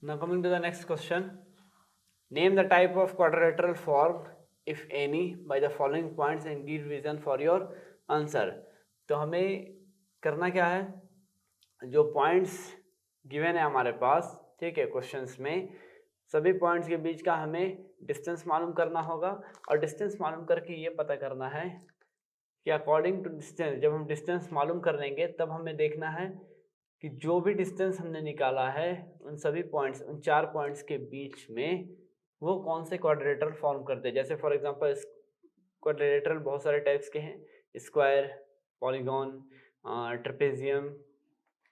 Now coming to the next question. Name the type of quadrilateral formed, if any, by the following points and give reason for your answer. तो हमें करना क्या है, जो points given है हमारे पास, ठीक है, क्वेश्चंस में सभी पॉइंट्स के बीच का हमें डिस्टेंस मालूम करना होगा और डिस्टेंस मालूम करके ये पता करना है कि अकॉर्डिंग टू डिस्टेंस, जब हम डिस्टेंस मालूम कर लेंगे तब हमें देखना है कि जो भी डिस्टेंस हमने निकाला है उन सभी पॉइंट्स, उन 4 पॉइंट्स के बीच में वो कौन से क्वाड्रिलेटरल फॉर्म करते हैं। जैसे फॉर एग्जांपल क्वाड्रिलेटरल बहुत सारे टाइप्स के हैं, स्क्वायर, पॉलीगॉन, ट्रेपेजियम,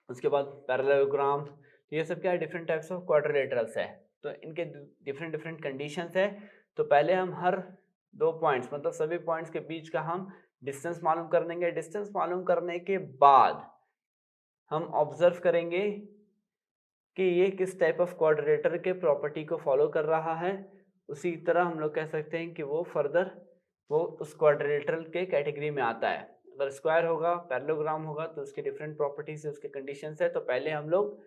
उसके बाद पैरेललोग्राम। तो ये सब क्या है, डिफरेंट टाइप्स ऑफ क्वाड्रिलेटरल्स है। तो इनके डिफरेंट डिफरेंट कंडीशंस है। तो पहले हम हर 2 पॉइंट्स मतलब सभी पॉइंट्स के बीच का हम डिस्टेंस मालूम कर लेंगे। डिस्टेंस मालूम करने के बाद हम ऑब्जर्व करेंगे कि ये किस टाइप ऑफ क्वाड्रिलेटर के प्रॉपर्टी को फॉलो कर रहा है। उसी तरह हम लोग कह सकते हैं कि वो फर्दर वो उस क्वाड्रिलेटर के कैटेगरी में आता है। अगर स्क्वायर होगा, पैरेललोग्राम होगा तो उसके डिफरेंट प्रॉपर्टीज है, उसके कंडीशंस है। तो पहले हम लोग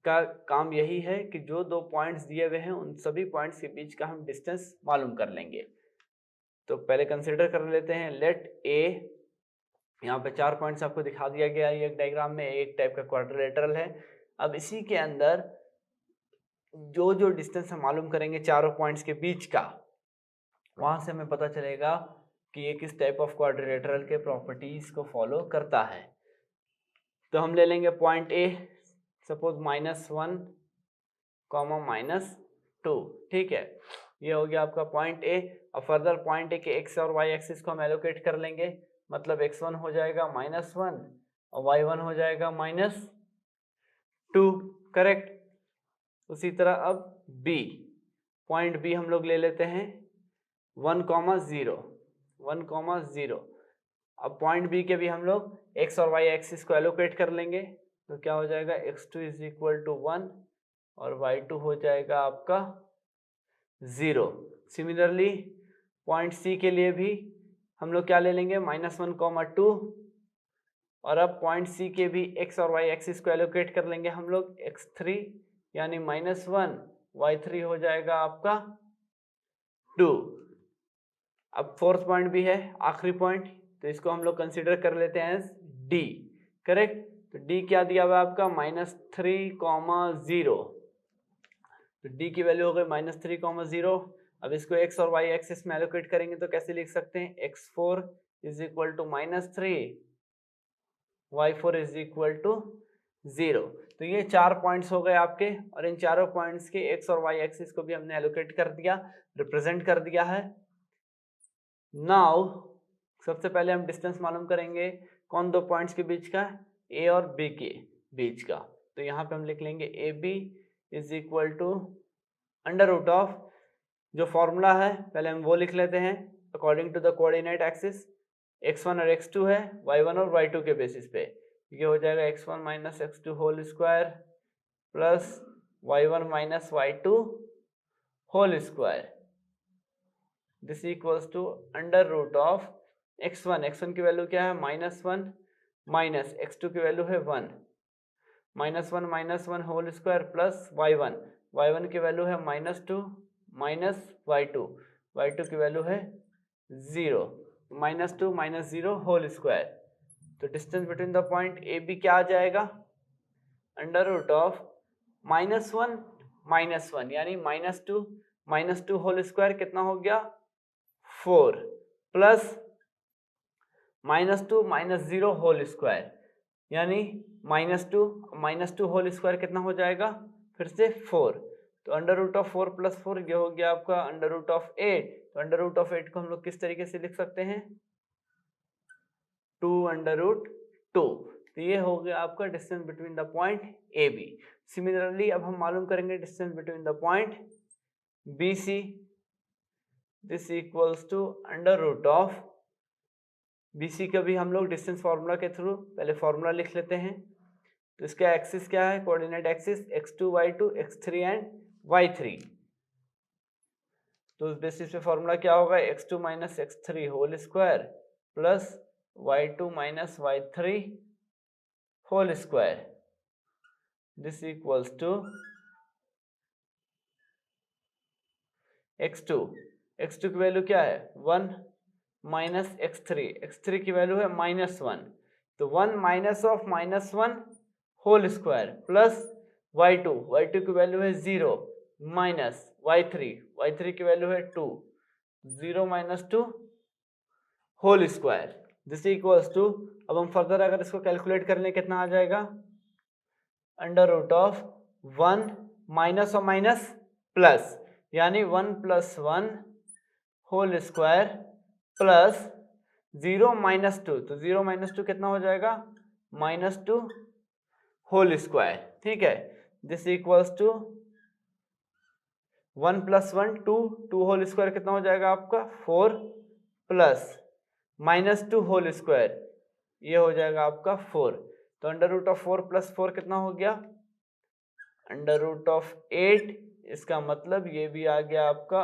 का काम यही है कि जो 2 पॉइंट्स दिए हुए हैं उन सभी पॉइंट्स के बीच का हम डिस्टेंस मालूम कर लेंगे। तो पहले कंसिडर कर लेते हैं, लेट ए, यहाँ पे 4 पॉइंट्स आपको दिखा दिया गया है एक डायग्राम में, एक टाइप का क्वाड्रिलेटरल है। अब इसी के अंदर जो जो डिस्टेंस हम मालूम करेंगे चारों पॉइंट्स के बीच का, वहां से हमें पता चलेगा कि ये किस टाइप ऑफ क्वाड्रिलेटरल के प्रॉपर्टीज को फॉलो करता है। तो हम ले लेंगे पॉइंट ए, सपोज -1, -2, ठीक है, ये हो गया आपका पॉइंट ए। अब फर्दर पॉइंट ए के एक्स और वाई एक्सिस को हम एलोकेट कर लेंगे, मतलब x1 हो जाएगा -1 और y1 हो जाएगा -2, करेक्ट। उसी तरह अब बी, पॉइंट बी हम लोग ले लेते हैं 1,0, 1,0। अब पॉइंट बी के भी हम लोग एक्स और वाई एक्सिस को एलोकेट कर लेंगे, तो क्या हो जाएगा, x2 = 1 और y2 हो जाएगा आपका 0। सिमिलरली पॉइंट सी के लिए भी हम लोग क्या ले लेंगे, -1,2, और अब पॉइंट सी के भी एक्स और वाई एक्सिस को एलोकेट कर लेंगे हम लोग x3 यानी -1, y3 हो जाएगा आपका 2। अब फोर्थ पॉइंट भी है, आखिरी पॉइंट, तो इसको हम लोग कंसिडर कर लेते हैं डी, करेक्ट। तो डी क्या दिया हुआ है आपका, -3,0। तो डी की वैल्यू हो गई -3,0। अब इसको एक्स और वाई एक्सिस में एलोकेट करेंगे तो कैसे लिख सकते हैं, x4 = -3, y4 = 0। तो ये 4 पॉइंट्स हो गए आपके, और इन चारों पॉइंट्स के एक्स और वाई एक्सिस को भी हमने एलोकेट कर दिया, रिप्रेजेंट कर दिया है। नाउ सबसे पहले हम डिस्टेंस मालूम करेंगे कौन 2 पॉइंट्स के बीच का, ए और बी के बीच का। तो यहाँ पे हम लिख लेंगे ए बी = √, जो फॉर्मूला है पहले हम वो लिख लेते हैं, according to the coordinate axis, x1 और x2 है, y1 और y2 के बेसिस पे। ये हो जाएगा x1 - x2 whole square plus y1 - y2 whole square, this equals to √, x1 की वैल्यू क्या है, -1, माइनस x2 की वैल्यू है 1, -1 होल स्क्वायर प्लस y1 की वैल्यू है -2 माइनस y2 की वैल्यू है 0, -2 - 0 होल स्क्वायर। तो distance between the point A B क्या आ जाएगा, √(-1 यानी -2 होल स्क्वायर कितना हो गया, 4 प्लस -2 - 0 होल स्क्वायर यानी -2 होल स्क्वायर कितना हो जाएगा, फिर से 4। तो √4 + 4 ये हो गया आपका √8। तो √8 को हम लोग किस तरीके से लिख सकते हैं, 2√2। तो ये हो गया आपका distance between the point A B. Similarly अब हम मालूम करेंगे distance between the point B C, this equals to √, BC का भी हम लोग डिस्टेंस फार्मूला के थ्रू पहले फार्मूला लिख लेते हैं। तो इसका एक्सिस क्या है, coordinate axis x2 y2 x3 and y3। तो उस बेसिस पे फार्मूला क्या होगा, x2 - x3 whole square plus y2 - y3 whole square, this equals to x2, x2 की वैल्यू क्या है 1 माइनस x3, x3 की वैल्यू है -1, तो 1 minus of -1 whole square plus y2, y2 की वैल्यू है 0 माइनस y3, y3 की वैल्यू है 2, 0 minus 2 whole square this equals to, अब हम फर्दर अगर इसको कैलकुलेट कर लें कितना आ जाएगा, अंडर रूट ऑफ 1 माइनस और माइनस प्लस, यानी 1 + 1 होल स्क्वायर प्लस 0 माइनस 2, तो 0 माइनस 2 कितना हो जाएगा -2 होल स्क्वायर, ठीक है। This equals to 1 + 1 2, 2 whole square कितना हो जाएगा आपका 4 प्लस -2 होल स्क्वायर, ये हो जाएगा आपका 4, तो अंडर रूट ऑफ 4 + 4 कितना हो गया अंडर रूट ऑफ 8, इसका मतलब ये भी आ गया आपका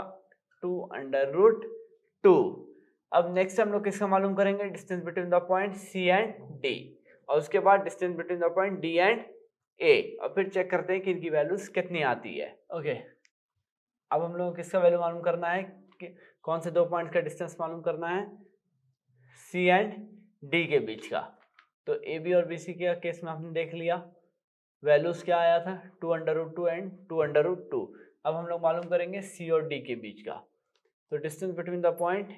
2 अंडर रूट 2। अब नेक्स्ट हम लोग किसका मालूम करेंगे, distance between the point C and D, और उसके बाद distance between the point D and A, और फिर चेक करते हैं कि इनकी वैल्यूज कितनी आती है। ओके, अब हम लोग किसका वैल्यू मालूम करना है, कि कौन से दो पॉइंट का डिस्टेंस मालूम करना है, C एंड D के बीच का। तो AB और BC के केस में हमने देख लिया वैल्यूज क्या आया था 2 under root 2 and 2 under root 2। अब हम लोग मालूम करेंगे C और D के बीच का, तो distance between the point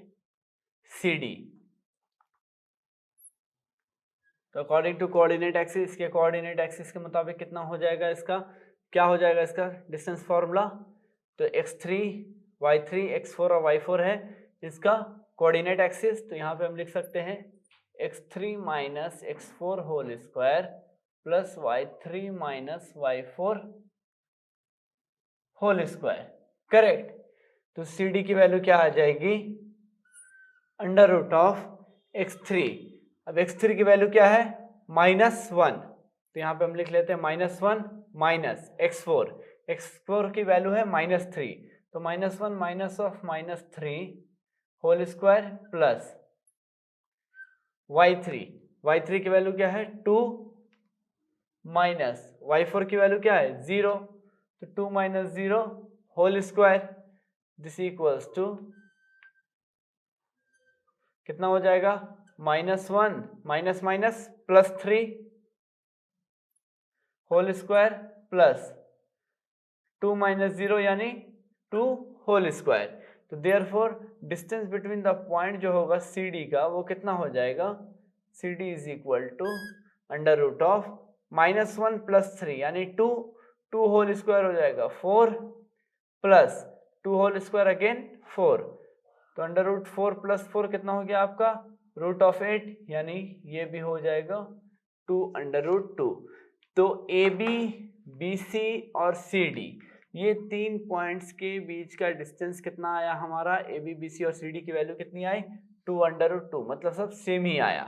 CD, तो अकॉर्डिंग टू कोऑर्डिनेट एक्सिस, इसके कोऑर्डिनेट एक्सिस के मुताबिक कितना हो जाएगा, इसका क्या हो जाएगा इसका डिस्टेंस फॉर्मूला, तो x3 y3 x4 और y4 है इसका कोऑर्डिनेट एक्सिस, तो यहाँ पे हम लिख सकते हैं x3 minus x4 whole square plus y3 minus y4 whole square, correct. तो CD की वैल्यू क्या आ जाएगी अंडर रूट ऑफ x3, अब x3 की वैल्यू क्या है -1, तो यहाँ पे हम लिख लेते हैं -1 माइनस x4 की वैल्यू है -3, तो -1 minus of -3 whole square plus y3 की वैल्यू क्या है 2 माइनस y4 की वैल्यू क्या है 0, तो 2 minus 0 whole square, this equals to कितना हो जाएगा -1 minus minus +3 whole square plus 2 minus 0 यानी 2 होल स्क्वायर, तो therefore distance between the point जो होगा CD का वो कितना हो जाएगा, CD is equal to under root of -1 + 3 यानी 2 होल स्क्वायर हो जाएगा 4 प्लस 2 होल स्क्वायर अगेन 4, तो अंडर रूट 4 + 4 कितना हो गया आपका √8, यानी ये भी हो जाएगा 2 अंडर रूट 2। तो AB BC और CD ये तीन पॉइंट्स के बीच का डिस्टेंस कितना आया हमारा, AB BC और CD की वैल्यू कितनी आई 2 अंडर रूट 2, मतलब सब सेम ही आया।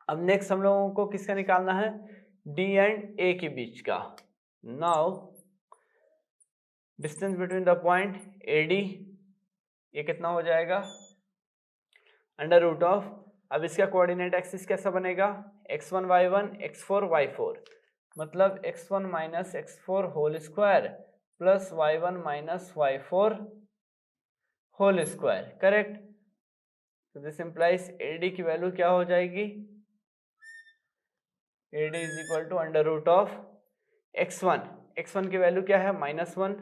अब नेक्स्ट हम लोगों को किसका निकालना है, D एंड A के बीच का। Now distance between the point AD, ये कितना हो जाएगा अंडर रूट ऑफ, अब इसका कोऑर्डिनेट एक्सिस कैसा बनेगा x1 y1 x4 y4, मतलब x1 minus x4 whole square plus y1 minus y4 whole square, correct. तो दिस इंप्लाइज AD की वैल्यू क्या हो जाएगी, AD is equal to under root of x1 की वैल्यू क्या है -1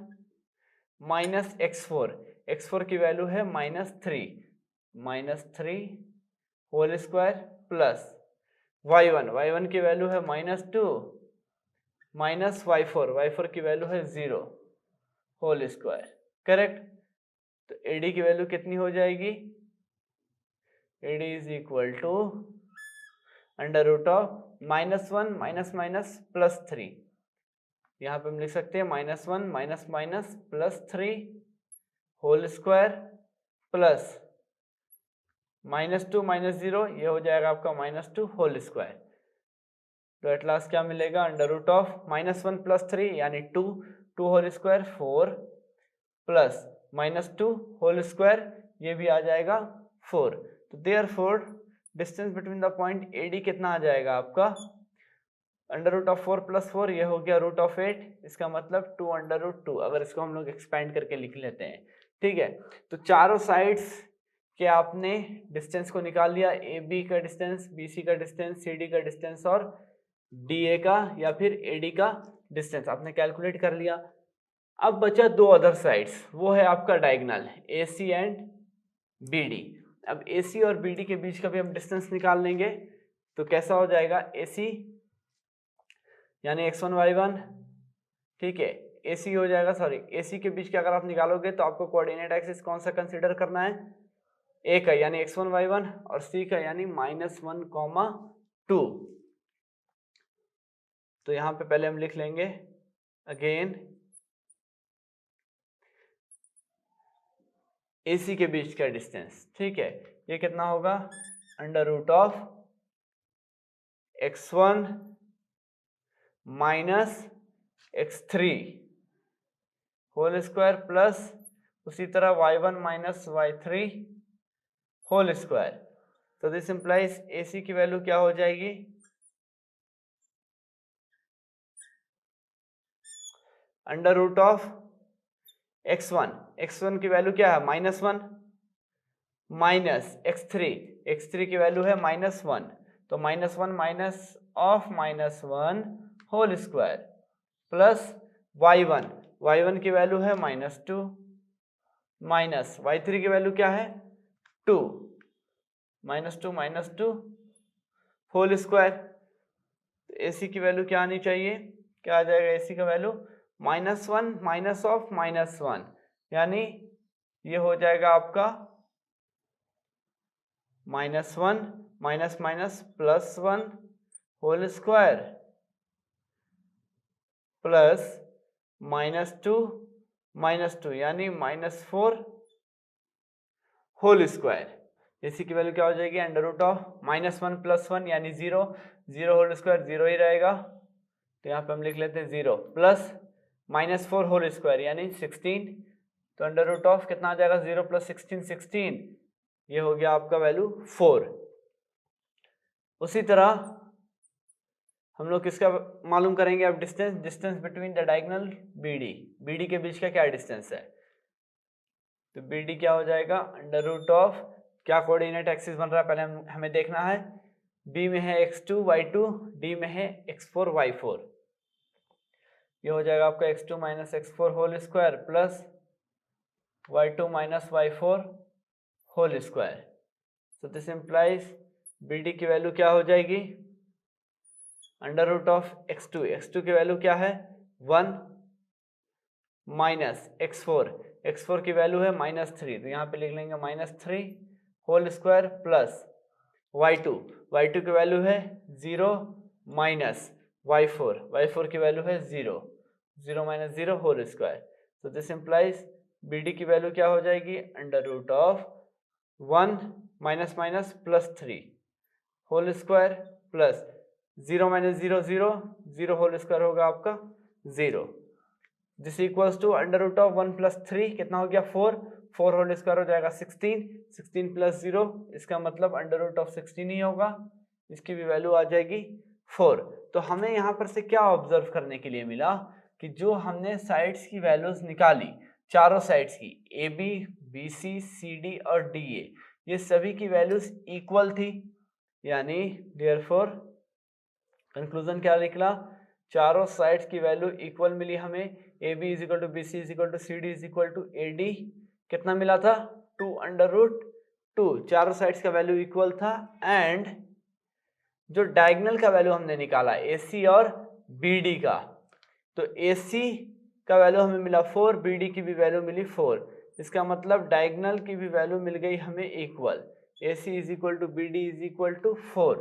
माइनस x4 की वैल्यू है -3 होल स्क्वायर प्लस y1 की वैल्यू है -2 माइनस y4 की वैल्यू है 0 होल स्क्वायर, करेक्ट। तो AD की वैल्यू कितनी हो जाएगी, AD is equal to under root of -1 minus minus +3, यहाँ पे हम लिख सकते हैं -1 minus minus +3 whole square plus -2 minus 0, ये हो जाएगा आपका -2 होल स्क्वायर। तो एट लास्ट क्या मिलेगा अंडर रूट ऑफ -1 + 3 यानी 2 whole square 4 plus -2 whole square, ये भी आ जाएगा 4। तो therefore distance between the point AD कितना आ जाएगा आपका अंडर रूट ऑफ 4 + 4, ये हो गया √8, इसका मतलब 2 अंडर रूट 2। अगर इसको हम लोग एक्सपेंड करके लिख लेते हैं ठीक है, तो चारों साइड्स के आपने डिस्टेंस को निकाल लिया, ए बी का डिस्टेंस, बी सी का डिस्टेंस, सी डी का डिस्टेंस और डी ए का या फिर ए डी का डिस्टेंस आपने कैलकुलेट कर लिया। अब बचा दो अदर साइड्स, वो है आपका diagonal A C and B D. अब ए सी और बी डी के बीच का भी हम डिस्टेंस निकाल लेंगे, तो कैसा हो जाएगा, ए सी यानी x1 y1, ठीक है, ए सी हो जाएगा, सॉरी ए सी के बीच के अगर आप निकालोगे तो आपको कोऑर्डिनेट एक्सिस कौन सा कंसीडर करना है, ए का यानी x1 y1 और सी का यानी -1, 2। तो यहाँ पे पहले हम लिख लेंगे अगेन AC के बीच का डिस्टेंस, ठीक है, ये कितना होगा, √of x1 minus x3 whole square plus उसी तरह y1 minus y3 whole square. तो दिस इंप्लाइज AC की वैल्यू क्या हो जाएगी, √of x1 की वैल्यू क्या है, -1 माइनस x3 की वैल्यू है -1, तो -1 minus of -1 whole square plus y1 की वैल्यू है -2 माइनस y3 की वैल्यू क्या है 2, -2 होल स्क्वायर। AC की वैल्यू क्या आनी चाहिए, क्या आ जाएगा AC का वैल्यू, -1 माइनस ऑफ -1, यानी ये हो जाएगा आपका -1 minus minus +1 whole square plus -2 यानी -4 होल स्क्वायर। इसी की वैल्यू क्या हो जाएगी, √of -1 + 1 यानी 0 होल स्क्वायर 0 ही रहेगा, तो यहाँ पे हम लिख लेते हैं 0 प्लस -4 होल स्क्वायर यानी 16, तो √of कितना आ जाएगा, 0 + 16, ये हो गया आपका वैल्यू 4। उसी तरह हम लोग किसका मालूम करेंगे अब, distance between the diagonal BD के बीच का क्या डिस्टेंस है, तो BD क्या हो जाएगा, √of क्या कोऑर्डिनेट एक्सिस बन रहा है पहले हमें देखना है, B में है x2 y2, D में है x4 y4, ये हो जाएगा आपका x2 minus x4 whole square plus y2 minus y4 whole square. So this implies BD की वैल्यू क्या हो जाएगी, √of x2 की वैल्यू क्या है 1 माइनस x4 की वैल्यू है -3, तो यहाँ पे लिख लेंगे -3 होल स्क्वायर प्लस y2 की वैल्यू है 0 माइनस y4 की वैल्यू है 0 माइनस 0 होल स्क्वायर। तो दिस इंप्लाइज BD की वैल्यू क्या हो जाएगी, √of 1 minus minus +3 whole square plus 0 minus 0 whole square होगा आपका 0, दिस इक्वल्स टू √of 1 + 3 कितना हो गया 4 होल स्क्वायर हो जाएगा 16 प्लस 0, इसका मतलब √of 16 ही होगा, इसकी भी वैल्यू आ जाएगी 4। तो हमें यहाँ पर से क्या ऑब्जर्व करने के लिए मिला कि जो हमने साइड्स की वैल्यूज निकाली, चारों साइड्स की AB, BC, CD और DA, ये सभी की वैल्यूज इक्वल थी, यानी देयरफॉर कंक्लूजन क्या निकला, चारों साइड्स की वैल्यू इक्वल मिली हमें, AB = BC = CD = AD कितना मिला था 2√2, चारों साइड्स का वैल्यू इक्वल था। एंड जो डायगोनल का वैल्यू हमने निकाला AC और BD का, तो AC का वैल्यू हमें मिला 4, BD की भी वैल्यू मिली 4, इसका मतलब डायगोनल की भी वैल्यू मिल गई हमें इक्वल, AC = BD = 4।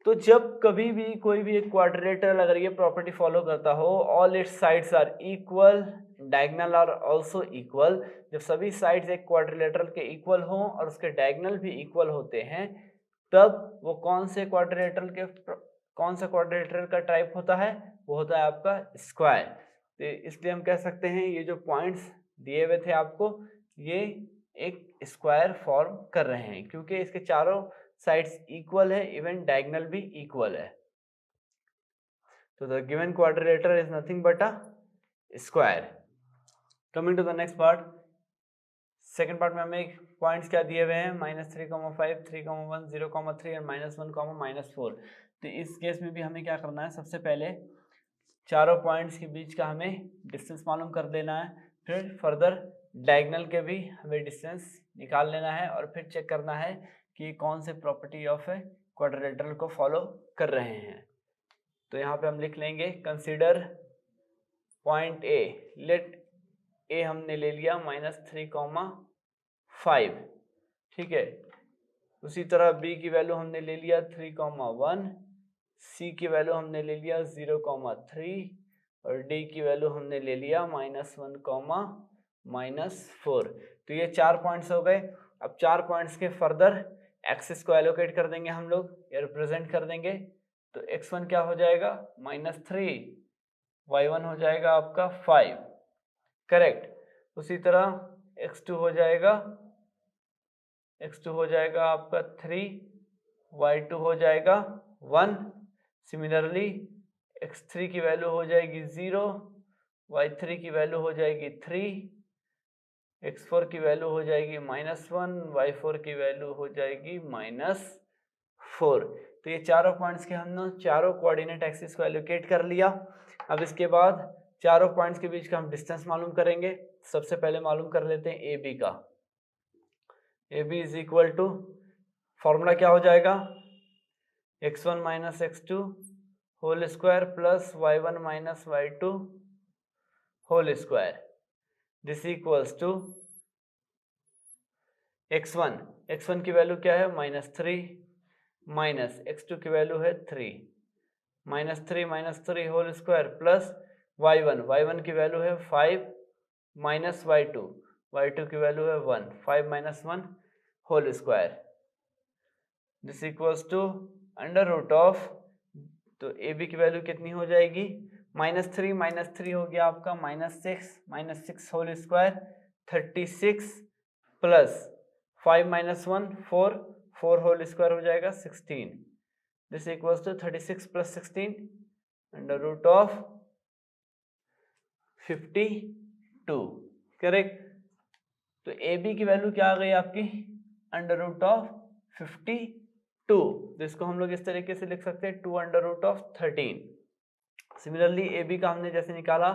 तो जब कभी भी कोई भी एक क्वाड्रिलेटरल अगर ये प्रॉपर्टी फॉलो करता हो, all its sides are equal, diagonal are also equal, जब सभी साइड्स एक क्वाड्रिलेटरल के इक्वल हों और उसके डायगोनल भी इक्वल होते हैं, तब वो कौन सा क्वाड्रिलेटरल का टाइप होता है, वो होता है आपका स्क्वायर। तो इसलिए हम कह सकते हैं ये जो पॉइंट्स दिए हुए थे आपको, ये एक स्क्वायर फॉर्म कर रहे हैं, क्योंकि इसके चारों साइड्स इक्वल है, इवन डायगोनल भी इक्वल है। तो the given quadrilateral is nothing but a square. Coming to the next part, second part में हमें पॉइंट्स क्या दिए हुए हैं, -3,5, 3,1, 0,3 और -1, -4। तो इस केस में भी हमें क्या करना है, सबसे पहले चारों पॉइंट्स के बीच का हमें डिस्टेंस मालूम कर देना है, फिर फर्दर डायगोनल के भी हमें डिस्टेंस निकाल लेना है और फिर चेक करना है कि कौन से प्रॉपर्टी ऑफ ए क्वाड्रिलेटरल को फॉलो कर रहे हैं। तो यहाँ पे हम लिख लेंगे कंसीडर पॉइंट ए, लेट ए हमने ले लिया -3,5, ठीक है। उसी तरह बी की वैल्यू हमने ले लिया 3,1, सी की वैल्यू हमने ले लिया 0,3 और डी की वैल्यू हमने ले लिया -1, तो ये 4 पॉइंट्स हो गए। अब 4 पॉइंट्स के फर्दर एक्सिस को एलोकेट कर देंगे हम लोग, या रिप्रेजेंट कर देंगे। तो x1 क्या हो जाएगा, -3, y1 हो जाएगा आपका 5, करेक्ट। उसी तरह x2 हो जाएगा आपका 3, y2 हो जाएगा 1। सिमिलरली x3 की वैल्यू हो जाएगी 0, y3 की वैल्यू हो जाएगी 3, x4 की वैल्यू हो जाएगी -1, y4 की वैल्यू हो जाएगी -4। तो ये चारों पॉइंट्स के हमने चारों कोऑर्डिनेट एक्सिस को एलोकेट कर लिया। अब इसके बाद चारों पॉइंट्स के बीच का हम डिस्टेंस मालूम करेंगे। सबसे पहले मालूम कर लेते हैं ए बी का। A B is equal to, formula क्या हो जाएगा, x1 minus x2 whole square plus y1 minus y2 whole square, this equals to x1 की वैल्यू क्या है, -3, माइनस x2 की वैल्यू है 3, -3 होल स्क्वायर प्लस y1 की वैल्यू है 5 माइनस y2 की वैल्यू है 1, 5 - 1 whole square, this equals to under root of, तो ए बी की वैल्यू कितनी हो जाएगी, -3 हो गया आपका -6 whole square 36 plus 5 - 1 4 whole square हो जाएगा 16, this equals to 36 + 16 under root of 52, correct. तो ए बी की वैल्यू क्या आ गई आपकी, अंडर रूट ऑफ 52, जिसको हम लोग इस तरीके से लिख सकते हैं 2 under root of 13। Similarly A B का हमने जैसे निकाला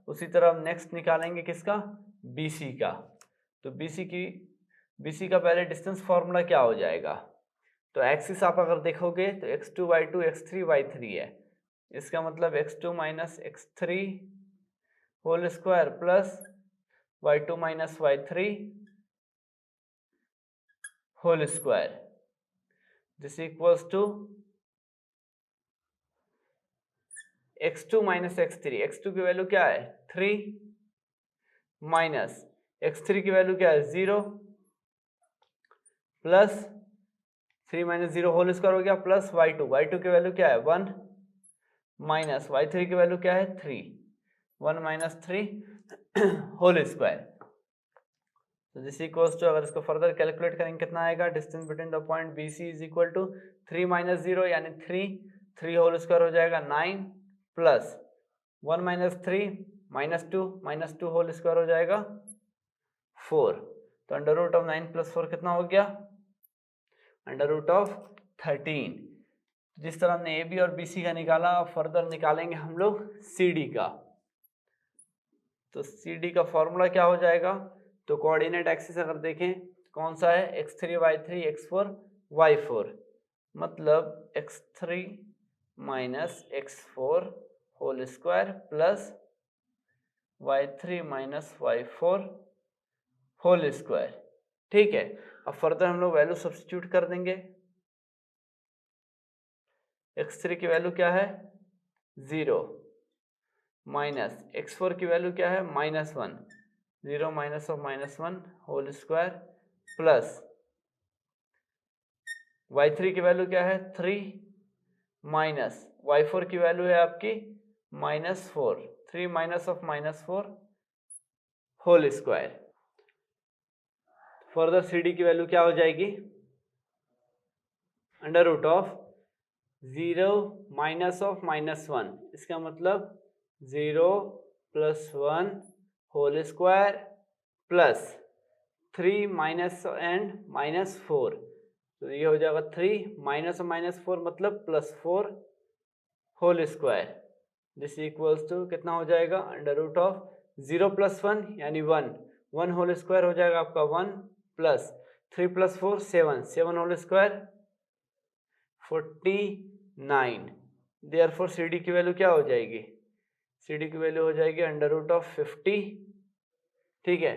उसी तरह हम नेक्स्ट निकालेंगे किसका, बी सी का। तो बी सी का पहले डिस्टेंस फॉर्मूला क्या हो जाएगा, तो एक्सिस आप अगर देखोगे तो x2 y2 x3 y3 है, इसका मतलब x2 minus x3 whole square plus y2 minus y3 whole square, this equals to x2 minus x3, x2 की वैल्यू क्या है 3 माइनस x3 की वैल्यू क्या है 0 प्लस 3 - 0 होल स्क्वायर हो गया प्लस y2 की वैल्यू क्या है 1 माइनस y3 की वैल्यू क्या है 3, 1 - 3 होल स्क्वायर, तो दिस इक्वल्स टू, अगर इसको फर्दर कैलकुलेट करेंगे कितना आएगा, distance between the point B C is equal to 3 - 0 यानी 3 होल स्क्वायर हो जाएगा 9 प्लस 1 - 3 -2 होल स्क्वायर हो जाएगा 4, तो अंडर रूट ऑफ 9 + 4 कितना हो गया, अंडर रूट ऑफ 13। जिस तरह हमने ए बी और बी सी का निकाला, फर्दर निकालेंगे हम लोग सी डी का। तो सी डी का फॉर्मूला क्या हो जाएगा, तो कोऑर्डिनेट एक्सिस अगर देखें कौन सा है, x3 y3 x4 y4, मतलब x3 minus x4 whole square plus y3 minus y4 whole square, ठीक है। अब फर्दर हम लोग वैल्यू सब्स्टिट्यूट कर देंगे, x3 की वैल्यू क्या है 0 माइनस x4 की वैल्यू क्या है -1, 0 minus of -1 whole square plus y3 की वैल्यू क्या है 3 माइनस y4 की वैल्यू है आपकी -4, 3 minus of -4 whole square. Further C D की वैल्यू क्या हो जाएगी, under root of 0 minus of -1, इसका मतलब 0 + 1 whole square plus 3 minus and minus 4, तो ये हो जाएगा 3 माइनस माइनस 4 मतलब plus 4 whole square. This equals to कितना हो जाएगा, अंडर रूट ऑफ 0 प्लस 1 यानी 1, 1 होल स्क्वायर हो जाएगा आपका 1 plus 3 plus 4 7, 7 whole square 49। Therefore C D की वैल्यू क्या हो जाएगी, सी डी की वैल्यू हो जाएगी अंडर रूट ऑफ 50। ठीक है,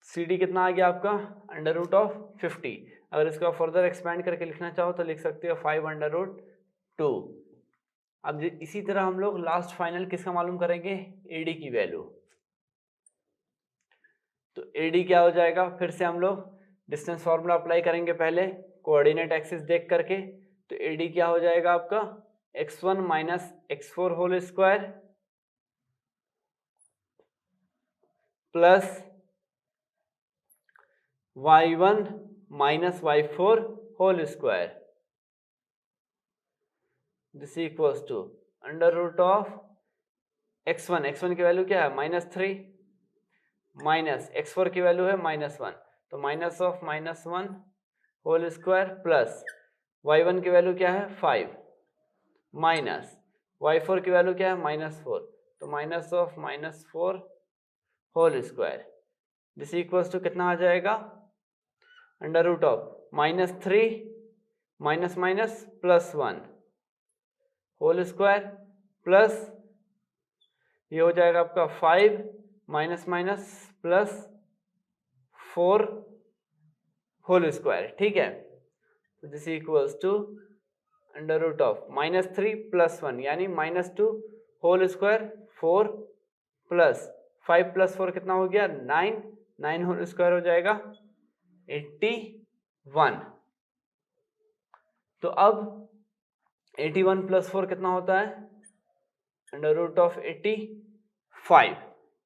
सी डी कितना आ गया आपका, अंडर रूट ऑफ 50। अगर इसको फर्दर एक्सपेंड करके लिखना चाहो तो लिख सकते हो 5 अंडर रूट 2। अब इसी तरह हम लोग लास्ट फाइनल किसका मालूम करेंगे, एडी की वैल्यू। तो एडी क्या हो जाएगा, फिर से हम लोग डिस्टेंस फॉर्मूला अप्लाई करेंगे पहले कोऑर्डिनेट एक्सिस देख करके। तो एडी क्या हो जाएगा आपका x1 minus x4 whole square plus y1 minus y4 whole square, this equals to under root of x1, x1 की वैल्यू क्या है -3 माइनस x4 की वैल्यू है -1, तो minus of -1 whole square plus y1 की वैल्यू क्या है 5 माइनस y4 की वैल्यू क्या है -4, तो minus of -4 whole square, this equals to कितना आ जाएगा, under root of -3 minus minus plus 1 whole square plus ये हो जाएगा आपका 5 minus minus plus 4 whole square. ठीक है, तो this equals to under root of -3 plus 1 यानी -2 होल स्क्वायर 4 प्लस 5 प्लस 4 कितना हो गया 9, 9 होल स्क्वायर हो जाएगा 81। तो अब 81 प्लस 4 कितना होता है, अंडर रूट ऑफ 85।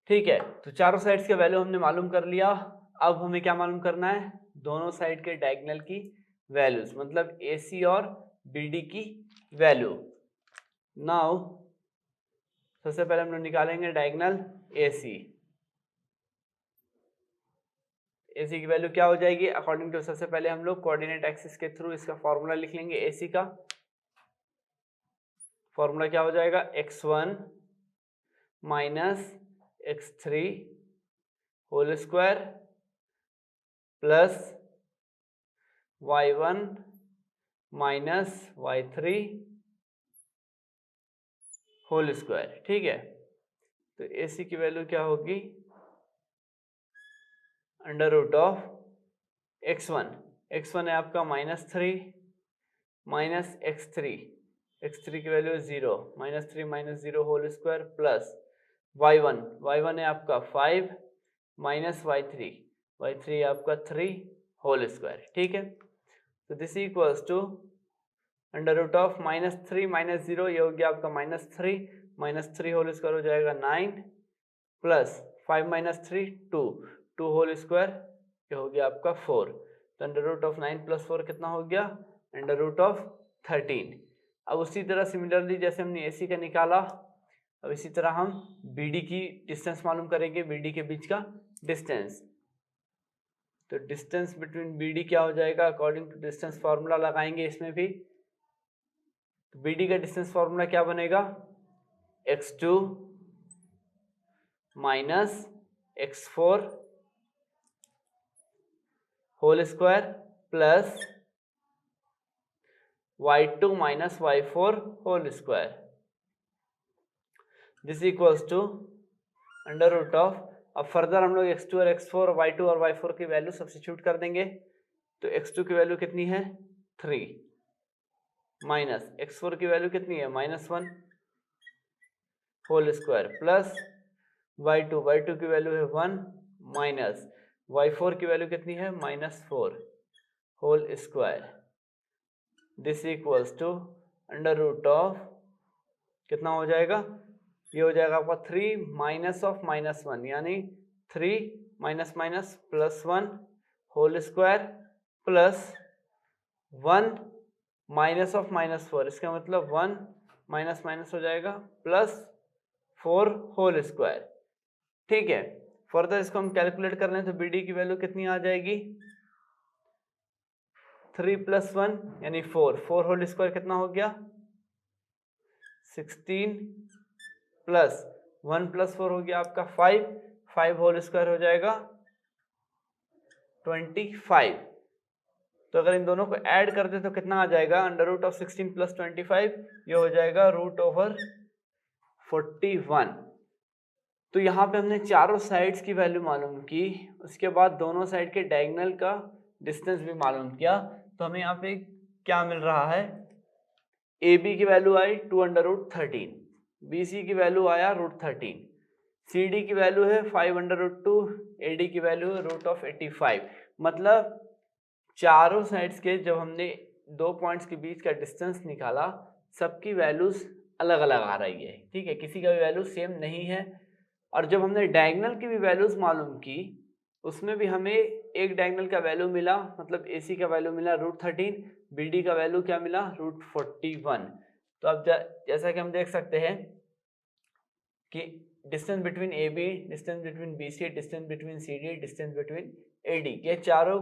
ठीक है, तो चारों साइड्स के वैल्यू हमने मालूम कर लिया। अब हमें क्या मालूम करना है, दोनों साइड के डायगोनल की वैल्यूज, मतलब AC और BD की वैल्यू। नाउ सबसे पहले हम लोग निकालेंगे डायगोनल AC। AC की वैल्यू क्या हो जाएगी, अकॉर्डिंग टू सबसे पहले हम लोग कोऑर्डिनेट एक्सिस के थ्रू इसका फॉर्मूला लिख लेंगे। AC का फॉर्मूला क्या हो जाएगा, x1 minus x3 whole square plus y1 minus y3 whole square. ठीक है, तो AC की वैल्यू क्या होगी, under root of x1, x1 है आपका -3 माइनस x3 की value 0, -3 whole square plus y1 है आपका 5 माइनस y3 आपका 3 होल स्क्वायर। ठीक है, तो this equals to under root of -3 -0 ये हो गया आपका -3 होल स्क्वायर हो जाएगा 9 प्लस 5 माइनस 3 2 होल स्क्वायर ये हो गया आपका 4, तो अंडर रूट ऑफ 9 प्लस 4 कितना हो गया, अंडर रूट ऑफ 13। अब उसी तरह सिमिलरली जैसे हमने AC का निकाला, अब इसी तरह हम BD की डिस्टेंस मालूम करेंगे, BD के बीच का डिस्टेंस। तो डिस्टेंस बिटवीन BD क्या हो जाएगा, अकॉर्डिंग टू डिस्टेंस फॉर्मूला लगाएंगे इसमें भी। तो BD का डिस्टेंस फॉर्मूला क्या बनेगा, x2 minus x4 whole square plus y2 minus y4 whole square, this equals to under root of, अब फर्दर हम लोग x2 और x4 y2 और y4 की वैल्यू सब्स्टिट्यूट कर देंगे। तो x2 की वैल्यू कितनी है 3 माइनस x4 की वैल्यू कितनी है -1 होल स्क्वायर प्लस y2 की वैल्यू है 1 माइनस y4 की वैल्यू कितनी है -4 whole square, this equals to under root of कितना हो जाएगा, ये हो जाएगा आपका 3 माइनस ऑफ -1 यानी 3 minus minus plus 1 whole square plus 1 minus of -4, इसका मतलब 1 माइनस माइनस हो जाएगा प्लस 4 होल स्क्वायर, ठीक है। फर्दर इसको हम कैलकुलेट कर लें तो बी डी की वैल्यू कितनी आ जाएगी, 3 + 1 यानी 4, 4 होल स्क्वायर कितना हो गया 16 प्लस 1 + 4 हो गया आपका 5, 5 होल स्क्वायर हो जाएगा 25। तो अगर इन दोनों को ऐड कर दे तो कितना आ जाएगा, √16 + 25 ये हो जाएगा √41। तो यहाँ पे हमने चारों साइड्स की वैल्यू मालूम की, उसके बाद दोनों साइड के डायगोनल का डिस्टेंस भी मालूम किया। तो हमें यहाँ पे क्या मिल रहा है, ए बी की वैल्यू आई 2√13, बी सी की वैल्यू आया √13, सी डी की वैल्यू है 5√2, ए डी की वैल्यू है √85। मतलब चारों साइड्स के जब हमने दो पॉइंट्स के बीच का डिस्टेंस निकाला, सबकी वैल्यूज अलग अलग आ रही है, ठीक है, किसी का भी वैल्यू सेम नहीं है। और जब हमने डायगोनल की भी वैल्यूज मालूम की, उसमें भी हमें एक डायगोनल का वैल्यू मिला, मतलब AC का वैल्यू मिला √13, BD का वैल्यू क्या मिला √41। तो अब जैसा कि हम देख सकते हैं कि distance between AB, distance between BC, distance between CD, distance between AD, ये चारों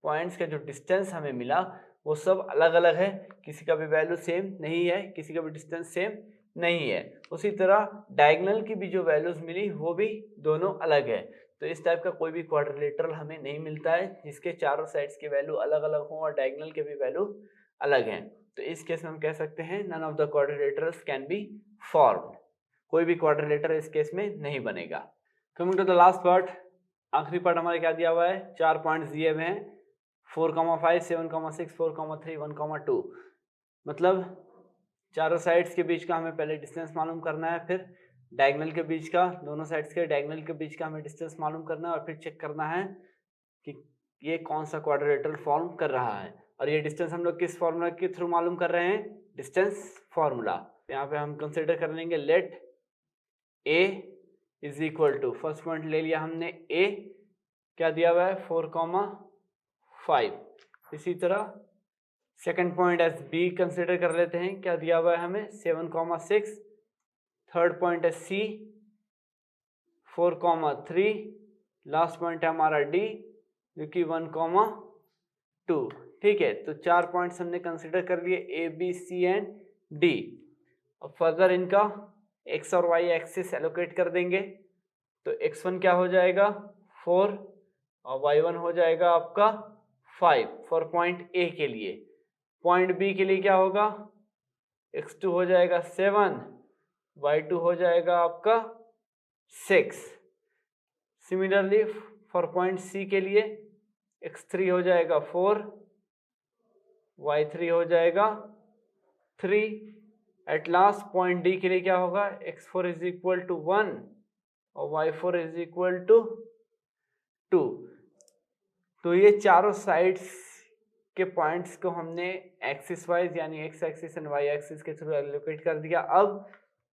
पॉइंट्स का जो डिस्टेंस हमें मिला वो सब अलग अलग है, किसी का भी वैल्यू सेम नहीं है, किसी का भी डिस्टेंस सेम नहीं है। उसी तरह डायगोनल की भी जो वैल्यूज मिली वो भी दोनों अलग है। तो इस टाइप का कोई भी क्वाड्रिलेटरल हमें नहीं मिलता है जिसके चारों साइड्स की वैल्यू अलग अलग हो और डायगोनल के भी वैल्यू अलग हैं। तो इस केस में हम कह सकते हैं none of the quadrilaterals can be formed, कोई भी क्वाड्रिलेटर इस केस में नहीं बनेगा। Coming to the last part, आखिरी पार्ट हमारे क्या दिया हुआ है, 4 पॉइंट्स दिए हुए हैं 4,5, 7,6, 4,3, 1,2। मतलब चारों साइड्स के बीच का हमें पहले डिस्टेंस मालूम करना है, फिर डायगोनल के बीच का, दोनों साइड्स के डायगोनल के बीच का हमें डिस्टेंस मालूम करना है, और फिर चेक करना है कि ये कौन सा क्वाड्रिलेटरल फॉर्म कर रहा है। और ये डिस्टेंस हम लोग किस फॉर्मूला के थ्रू मालूम कर रहे हैं, डिस्टेंस फॉर्मूला। यहाँ पे हम कंसिडर कर लेंगे let A is equal to, first point ले लिया हमने A, क्या दिया हुआ है 4,5। इसी तरह second point as B consider कर लेते हैं, क्या दिया हुआ है हमें 7,6। थर्ड पॉइंट है C 4,3। लास्ट पॉइंट है हमारा D जो कि 1,2। ठीक है, तो 4 पॉइंट्स हमने कंसिडर कर लिए A, B, C and D। अब फर्दर इनका x और y एक्सिस एलोकेट कर देंगे, तो x1 क्या हो जाएगा 4 और y1 हो जाएगा आपका 5 फॉर पॉइंट A के लिए। पॉइंट B के लिए क्या होगा, x2 हो जाएगा 7, y2 हो जाएगा आपका 6। सिमिलरली फॉर पॉइंट C के लिए x3 हो जाएगा 4, y3 हो जाएगा 3। एट लास्ट पॉइंट D के लिए क्या होगा, x4 इज इक्वल टू 1 और y4 इज इक्वल टू 2। तो ये चारों साइड्स के पॉइंट्स को हमने एक्सिस वाइज यानी x axis and y axis के थ्रू एलोकेट कर दिया। अब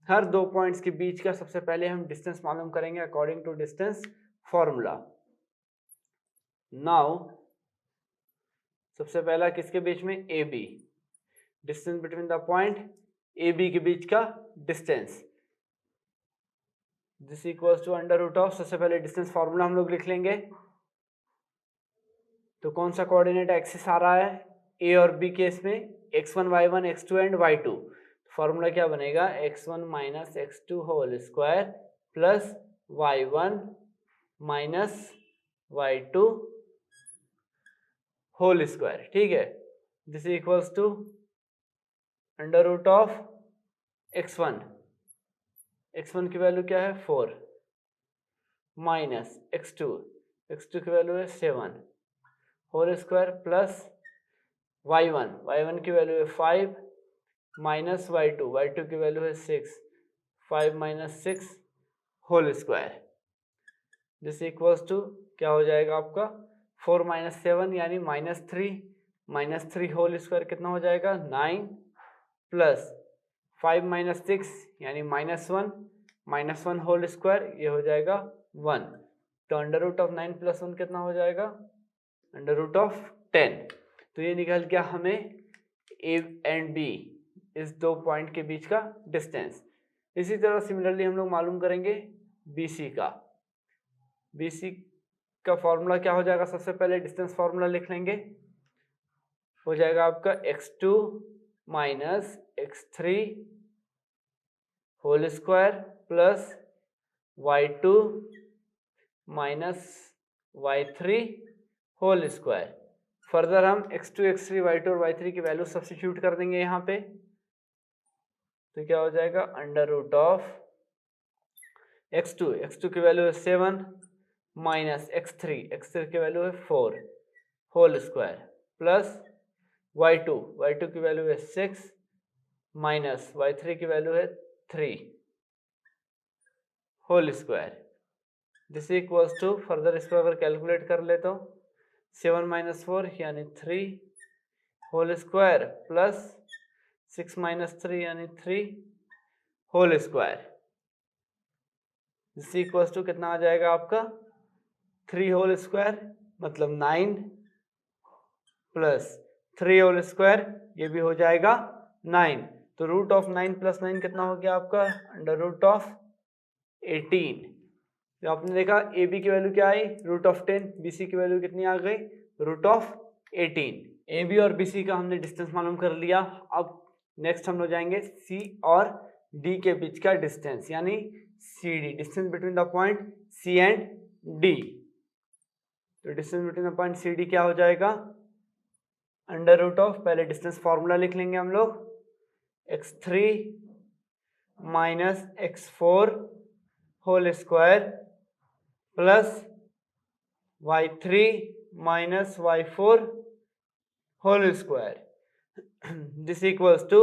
हर दो पॉइंट्स के बीच का सबसे पहले हम डिस्टेंस मालूम करेंगे according to distance formula. Now सबसे पहला किसके बीच में, A B, distance between the point A B के बीच का डिस्टेंस, दिस इक्वल्स टू √, सबसे पहले डिस्टेंस फॉर्मूला हम लोग लिख लेंगे। तो कौन सा कोऑर्डिनेट एक्सिस आ रहा है, ए और बी केस में x1 y1 x2 and y2। Formula क्या बनेगा, x1 minus x2 whole square plus y1 minus y2 whole square. ठीक है, दिस इक्वल्स टू √, x1 की वैल्यू क्या है 4 माइनस x2 की वैल्यू है 7 होल स्क्वायर प्लस y1 की वैल्यू है 5 माइनस y2 की वैल्यू है 6, 5 minus 6 whole square. This equals to क्या हो जाएगा आपका 4 माइनस 7 यानी -3 होल स्क्वायर कितना हो जाएगा 9 प्लस 5 माइनस 6 यानी -1 होल स्क्वायर ये हो जाएगा 1। तो √9 + 1 कितना हो जाएगा √10। तो ये निकल गया हमें A एंड B इस दो पॉइंट के बीच का डिस्टेंस। इसी तरह सिमिलरली हम लोग मालूम करेंगे BC का। बी सी का फॉर्मूला क्या हो जाएगा, सबसे पहले डिस्टेंस फॉर्मूला लिख लेंगे, हो जाएगा आपका x2 minus x3 whole square plus y2 minus y3 whole square. Further हम x2 x3 y2 और y3 की वैल्यू सब्स्टिट्यूट कर देंगे यहाँ पे, तो क्या हो जाएगा अंडर रूट ऑफ x2 की वैल्यू है 7 माइनस x3 की वैल्यू है 4 होल स्क्वायर प्लस y2 की वैल्यू है 6 माइनस y3 की वैल्यू है 3 whole square. This equals to, further इसको अगर कैलकुलेट कर ले तो 7 माइनस 4 यानी 3 होल स्क्वायर प्लस 6 माइनस 3 यानी 3 whole square. This equals to कितना आ जाएगा आपका 3 होल स्क्वायर मतलब 9 प्लस 3 होल स्क्वायर, ये भी हो जाएगा 9। तो रूट ऑफ 9 प्लस 9 कितना हो गया आपका अंडर रूट ऑफ 18। तो आपने देखा ए बी की वैल्यू क्या आई रूट ऑफ 10, बी सी की वैल्यू कितनी आ गई रूट ऑफ 18। ए बी और बी सी का हमने डिस्टेंस मालूम कर लिया। अब नेक्स्ट हम लोग जाएंगे सी और डी के बीच का डिस्टेंस, यानी C D, distance between the point C and D. तो distance between the point C D क्या हो जाएगा अंडर रूट ऑफ, पहले डिस्टेंस फॉर्मूला लिख लेंगे हम लोग, x3 minus x4 whole square plus y3 minus y4 whole square. This equals to,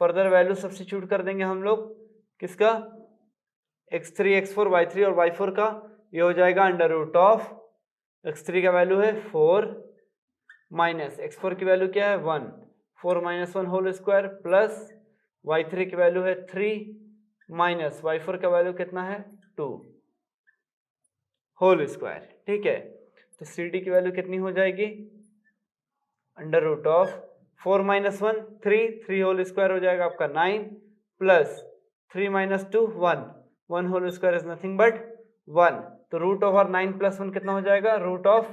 further value substitute कर देंगे हम लोग, किसका x3 x4 y3 और y4 का, ये हो जाएगा अंडर रूट ऑफ x3 का वैल्यू है 4 माइनस x4 की वैल्यू क्या है 1, 4 minus 1 whole square plus y3 की वैल्यू है 3 माइनस y4 का वैल्यू कितना है 2 होल स्क्वायर। ठीक है, तो सी डी की वैल्यू कितनी हो जाएगी under root of 4 minus 1 3 whole square हो जाएगा आपका 9 plus 3 minus 2 1 whole square is nothing but 1। तो रूट ओवर 9 प्लस 1 कितना हो जाएगा रूट ऑफ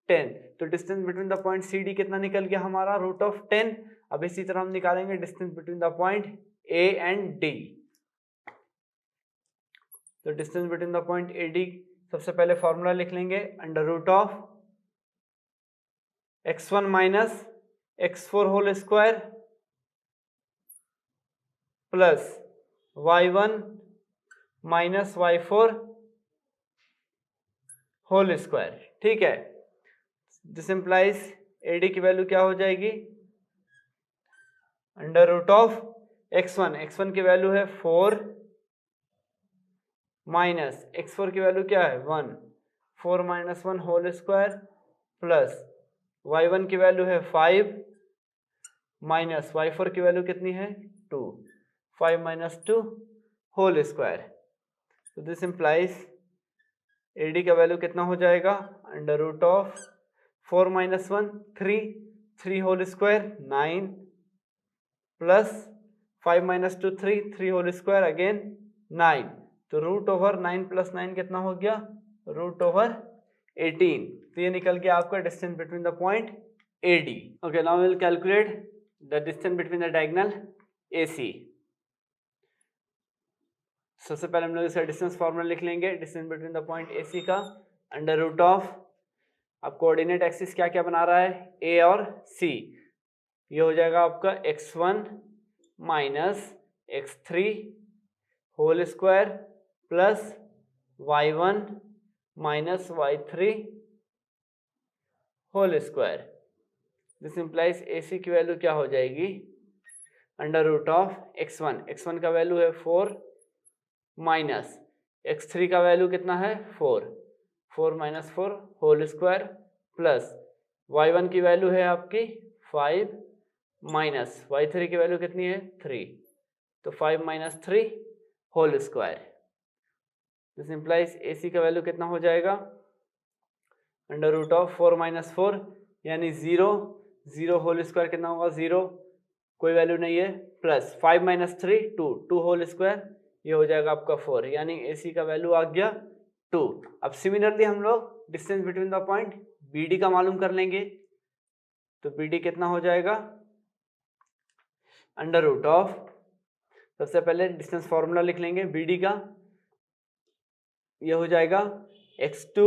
10। तो distance between the point C D कितना निकल गया हमारा रूट ऑफ 10। अब इसी तरह हम निकालेंगे distance between the point A and D. तो distance between the point A D, सबसे पहले फॉर्मूला लिख लेंगे under root of x1 minus x4 whole square plus y1 minus y4 whole square. ठीक है, दिस इंप्लाइज एडी की value क्या हो जाएगी अंडर रूट ऑफ x1 की वैल्यू है 4 माइनस x4 की वैल्यू क्या है 1, 4 minus 1 whole square plus y1 की वैल्यू है 5 माइनस y4 की वैल्यू कितनी है 2, 5 माइनस 2 होल स्क्वायर। तो दिस इंप्लाइज एडी का वैल्यू कितना हो जाएगा under root of 4 minus 1 3 whole square 9 plus 5 minus 2 3 whole square again 9। तो रूट ओवर 9 प्लस 9 कितना हो गया रूट ओवर 18। तो ये निकल गया आपका distance between the point A D. Okay, now will calculate the distance between the diagonal A C. सबसे पहले हम लोग इसका डिस्टेंस फॉर्मूला लिख लेंगे distance between the point A C का अंडर रूट ऑफ, अब कोऑर्डिनेट एक्सिस क्या क्या बना रहा है ए और सी, ये हो जाएगा आपका x1 minus x3 whole square plus y1 minus y3 whole square. This implies A C की वैल्यू क्या हो जाएगी अंडर रूट ऑफ x1 का वैल्यू है 4 माइनस x3 का वैल्यू कितना है 4 minus 4 whole square plus y1 की वैल्यू है आपकी 5 माइनस y3 की वैल्यू कितनी है 3, तो 5 minus 3 whole square. This implies A C का वैल्यू कितना हो जाएगा अंडर रूट ऑफ 4 माइनस 4 यानी 0 होल स्क्वायर कितना होगा 0, कोई वैल्यू नहीं है, प्लस 5 माइनस 3 2 होल स्क्वायर, ये हो जाएगा आपका 4, यानी ए सी का वैल्यू आ गया 2। अब सिमिलरली हम लोग distance between the point B D का मालूम कर लेंगे। तो बी डी कितना हो जाएगा, अंडर रूट ऑफ, सबसे पहले डिस्टेंस फॉर्मूला लिख लेंगे बी डी का, ये हो जाएगा x2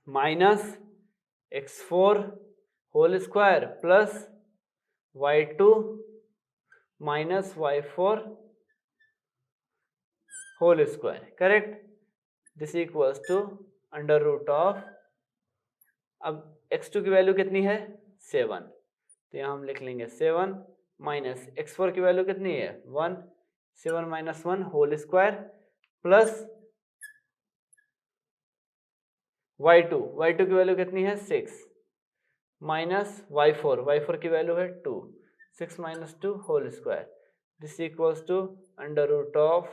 minus x4 whole square plus y2 minus y4 whole square, correct. This equals to under root of, अब x2 की वैल्यू कितनी है 7, तो यहाँ हम लिख लेंगे 7 माइनस x4 की वैल्यू कितनी है 1, 7 minus 1 whole square plus y2 की वैल्यू कितनी है 6 माइनस y4 की वैल्यू है 2, 6 minus 2 whole square. This equals to under root of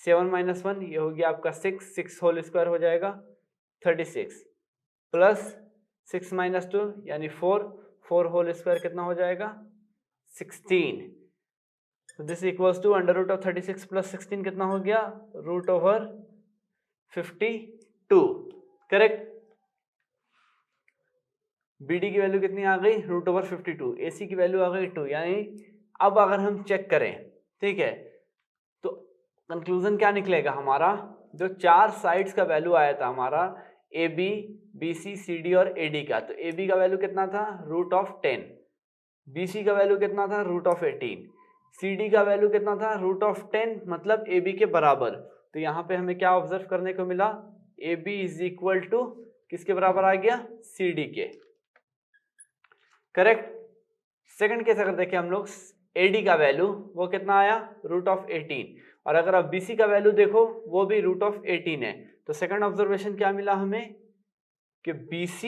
7 minus 1, ये हो गया आपका 6 होल स्क्वायर हो जाएगा 36 प्लस 6 माइनस 2 यानी 4 होल स्क्वायर कितना हो जाएगा 16। तो this equals to under root of 36 plus 16 कितना हो गया रूट ओवर 52, करेक्ट। BD की वैल्यू कितनी आ गई रूट ओवर 52, AC की वैल्यू आ गई 2, यानी अब अगर हम चेक करें, ठीक है, तो कंक्लूजन क्या निकलेगा हमारा, जो 4 साइड्स का वैल्यू आया था हमारा AB, BC, CD और AD का, तो AB का वैल्यू कितना था रूट ऑफ 10, BC का वैल्यू कितना था रूट ऑफ 18, CD का वैल्यू कितना था रूट ऑफ 10, मतलब AB के बराबर। तो यहाँ पे हमें क्या ऑब्जर्व करने को मिला, AB इज इक्वल टू किसके बराबर आ गया CD के, करेक्ट। सेकंड केस अगर देखें हम लोग, AD का वैल्यू वो कितना आया रूट ऑफ 18, और अगर आप BC का वैल्यू देखो वो भी रूट ऑफ 18 है। तो सेकंड ऑब्जर्वेशन क्या मिला हमें कि BC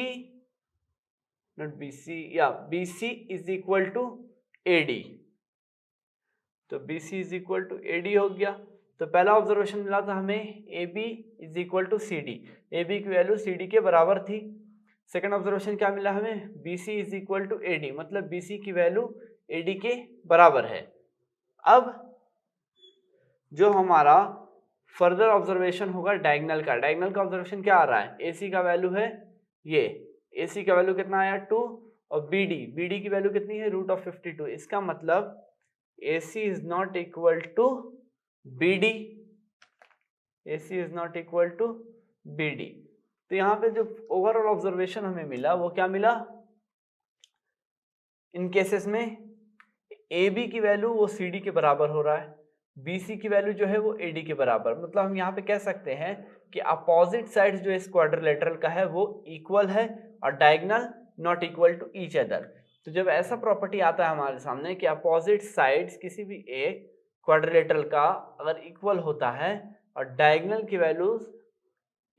is equal to AD, तो BC is equal to AD हो गया। तो पहला ऑब्जर्वेशन मिला था हमें AB is equal to CD, AB की वैल्यू CD के बराबर थी। सेकंड ऑब्जर्वेशन क्या मिला हमें, BC is equal to AD, मतलब BC की वैल्यू AD के बराबर है। अब जो हमारा फर्दर ऑब्जर्वेशन होगा डायगोनल का, डायगोनल का ऑब्जर्वेशन क्या आ रहा है, AC का वैल्यू है ये, AC का वैल्यू कितना आया 2, और BD की वैल्यू कितनी है रूट ऑफ 52, इसका मतलब AC is not equal to BD, AC is not equal to BD। तो यहाँ पे जो ओवरऑल ऑब्जर्वेशन हमें मिला वो क्या मिला, इन केसेस में AB की वैल्यू वो CD के बराबर हो रहा है, BC की वैल्यू जो है वो AD के बराबर, मतलब हम यहाँ पे कह सकते हैं कि अपोजिट साइड्स जो इस क्वाड्रिलेटरल का है वो इक्वल है और diagonal not equal to each other. तो जब ऐसा प्रॉपर्टी आता है हमारे सामने कि अपोजिट साइड्स किसी भी एक क्वाड्रिलेटरल का अगर इक्वल होता है और डायगोनल की वैल्यूज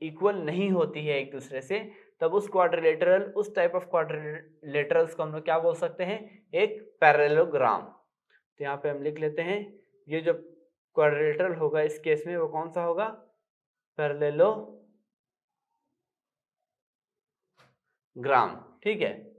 इक्वल नहीं होती है एक दूसरे से, तब उस क्वाड्रिलेटरल, उस टाइप ऑफ क्वाड्रिलेटरल्स को हम लोग क्या बोल सकते हैं, एक पैरेललोग्राम। तो यहाँ पे हम लिख लेते हैं ये जो क्वाड्रिलेटरल होगा इस केस में वो कौन सा होगा, पैरेललोग्राम, ठीक है।